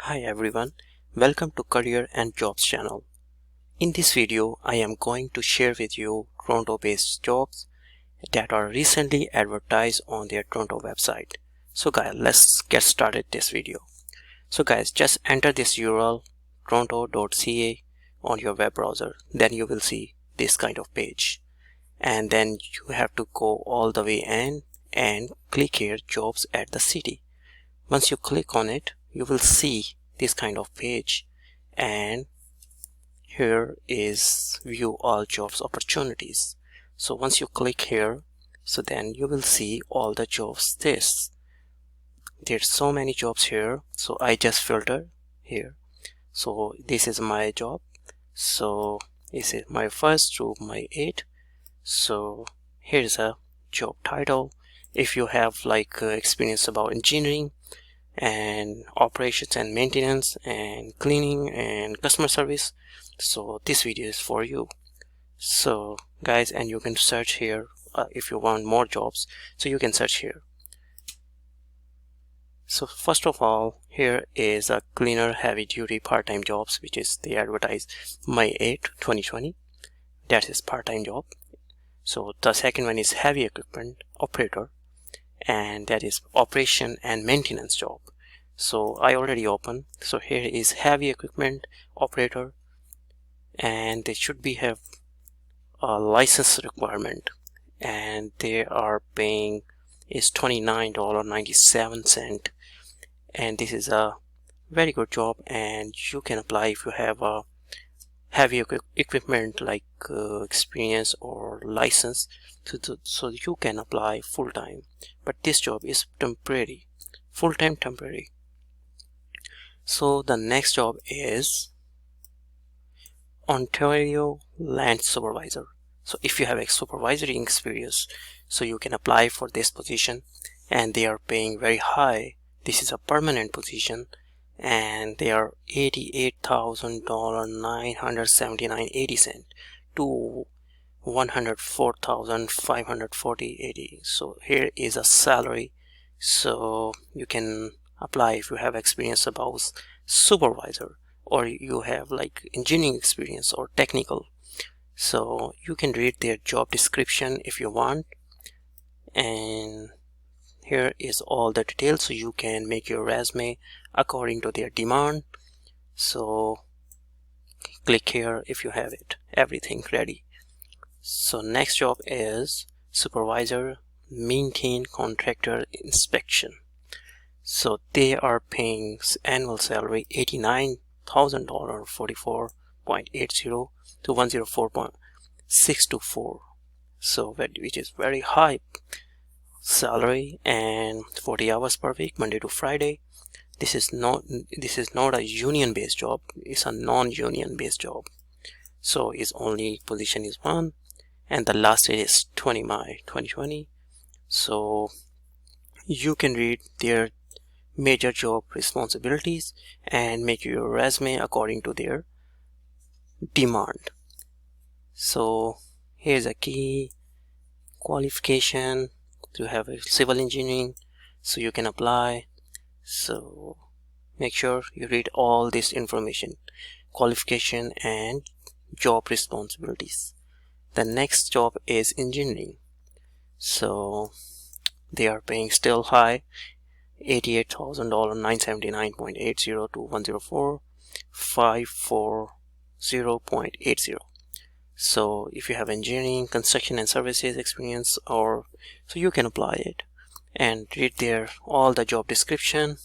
Hi everyone, welcome to Career and Jobs channel. In this video, I am going to share with you Toronto-based jobs that are recently advertised on their Toronto website. So guys, let's get started this video. So guys, just enter this URL toronto.ca on your web browser. Then you will see this kind of page. And then you have to go all the way in and click here, jobs at the city. Once you click on it, you will see this kind of page, and here is view all jobs opportunities. So once you click here, so then you will see all the jobs. There's so many jobs here, so I just filter here. So this is my job, so this is my first to my 8. So here's a job title. If you have experience about engineering and operations and maintenance and cleaning and customer service, so this video is for you. So guys, and you can search here if you want more jobs, so you can search here. So first of all, here is a cleaner heavy duty part-time jobs, which is they advertise May 8, 2020. That is part-time job. So the second one is heavy equipment operator, and that is operation and maintenance job. So I already opened. So here is heavy equipment operator, and they should be have a license requirement, and they are paying is $29.97, and this is a very good job, and you can apply if you have a heavy equipment experience or license, so you can apply full-time. But this job is temporary, full-time temporary. So the next job is Ontario land supervisor. So if you have a supervisory experience, so you can apply for this position, and they are paying very high. This is a permanent position, and they are $88,979.80 to $104,540.80. So here is a salary, so you can apply if you have experience about supervisor, or you have like engineering experience or technical. So you can read their job description if you want, and here is all the details, so you can make your resume according to their demand. So click here if you have it, everything ready. So next job is supervisor maintain contractor inspection. So they are paying annual salary $89,000, 44.80 to 104.624. So which is very high salary, and 40 hours per week, Monday to Friday. This is not a union based job, it's a non-union based job. So its only position is one, and the last date is 20 May 2020. So you can read their major job responsibilities and make your resume according to their demand. So here's a key qualification to have a civil engineering, so you can apply. So make sure you read all this information, qualification and job responsibilities. The next job is engineering. So they are paying still high, $88,979.80 to $104,540.80. So if you have engineering, construction and services experience, or so you can apply it and read there all the job description.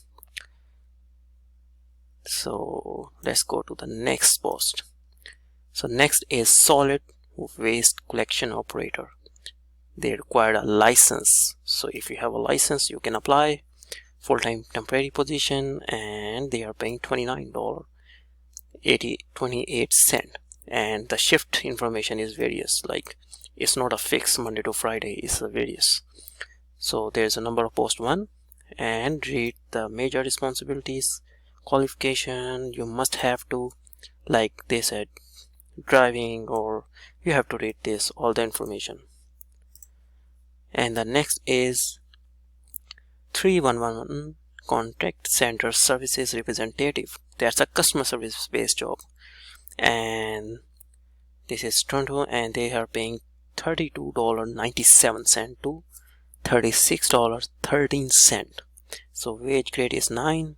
So let's go to the next post. So next is solid waste collection operator. They require a license, so if you have a license you can apply. Full-time temporary position, and they are paying $29.28, and the shift information is various, like it's not a fixed Monday to Friday, it's a various. So there's a number of post 1, and read the major responsibilities. Qualification, you must have to, like they said, driving, or you have to read this all the information. And the next is 311 contact center services representative. That's a customer service based job, and this is Toronto, and they are paying $32.97 to $36.13. So wage grade is 9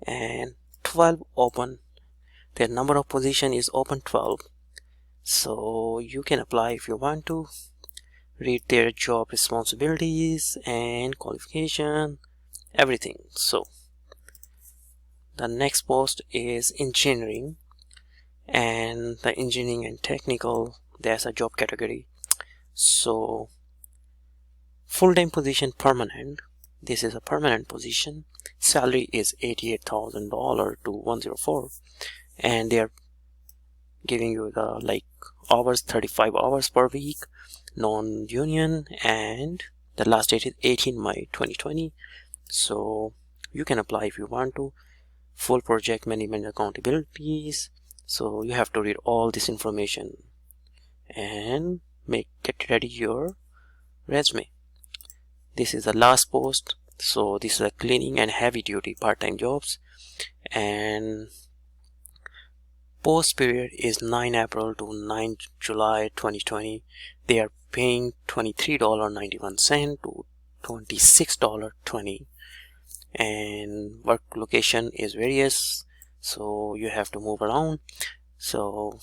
and 12 open. Their number of position is open 12, so you can apply if you want to. Read their job responsibilities and qualification, everything. So the next post is engineering, and the engineering and technical, there's a job category. So full-time position, permanent. This is a permanent position. Salary is $88,000 to $104, and they are giving you the hours, 35 hours per week, non-union, and the last date is 18 May 2020. So you can apply if you want to. Full project management accountabilities. So you have to read all this information and get ready your resume. This is the last post. So this is a cleaning and heavy duty part-time jobs, and post period is 9 April to 9 July 2020. They are paying $23.91 to $26.20, and work location is various, so you have to move around. So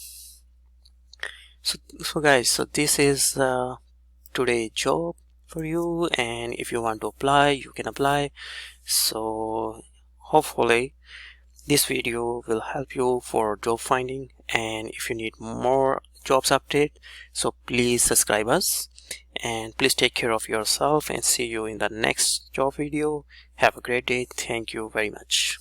guys, so this is today's job for you, and if you want to apply, you can apply. So hopefully this video will help you for job finding, and if you need more jobs update, so please subscribe us, and please take care of yourself, and see you in the next job video. Have a great day. Thank you very much.